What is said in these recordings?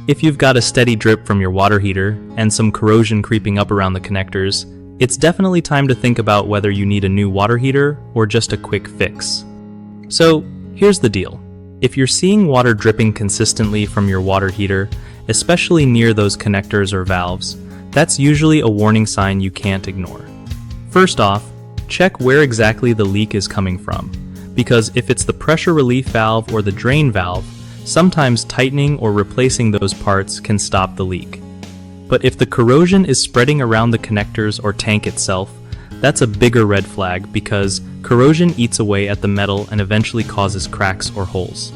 If you've got a steady drip from your water heater and some corrosion creeping up around the connectors, it's definitely time to think about whether you need a new water heater or just a quick fix. So, here's the deal. If you're seeing water dripping consistently from your water heater, especially near those connectors or valves, that's usually a warning sign you can't ignore. First off, check where exactly the leak is coming from, because if it's the pressure relief valve or the drain valve, sometimes tightening or replacing those parts can stop the leak. But if the corrosion is spreading around the connectors or tank itself, that's a bigger red flag because corrosion eats away at the metal and eventually causes cracks or holes.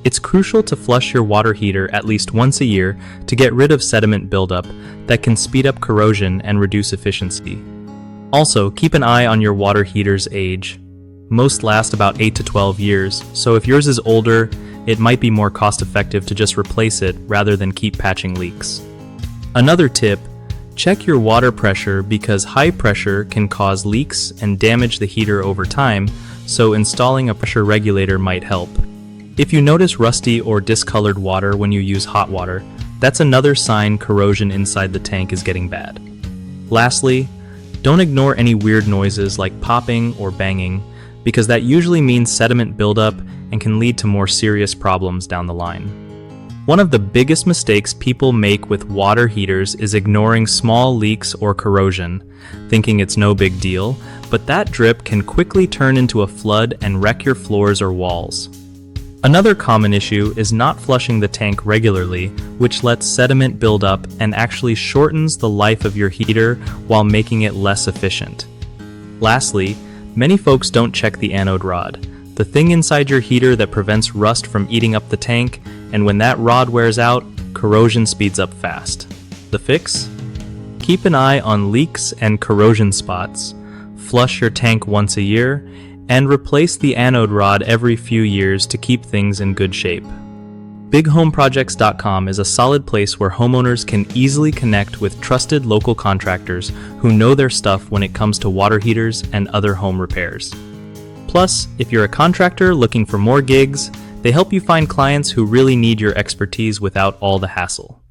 It's crucial to flush your water heater at least once a year to get rid of sediment buildup that can speed up corrosion and reduce efficiency. Also, keep an eye on your water heater's age. Most last about 8 to 12 years, so if yours is older, it might be more cost-effective to just replace it rather than keep patching leaks. Another tip, check your water pressure because high pressure can cause leaks and damage the heater over time, so installing a pressure regulator might help. If you notice rusty or discolored water when you use hot water, that's another sign corrosion inside the tank is getting bad. Lastly, don't ignore any weird noises like popping or banging, because that usually means sediment buildup and can lead to more serious problems down the line. One of the biggest mistakes people make with water heaters is ignoring small leaks or corrosion, thinking it's no big deal, but that drip can quickly turn into a flood and wreck your floors or walls. Another common issue is not flushing the tank regularly, which lets sediment build up and actually shortens the life of your heater while making it less efficient. Lastly, many folks don't check the anode rod, the thing inside your heater that prevents rust from eating up the tank, and when that rod wears out, corrosion speeds up fast. The fix? Keep an eye on leaks and corrosion spots, flush your tank once a year, and replace the anode rod every few years to keep things in good shape. BigHomeProjects.com is a solid place where homeowners can easily connect with trusted local contractors who know their stuff when it comes to water heaters and other home repairs. Plus, if you're a contractor looking for more gigs, they help you find clients who really need your expertise without all the hassle.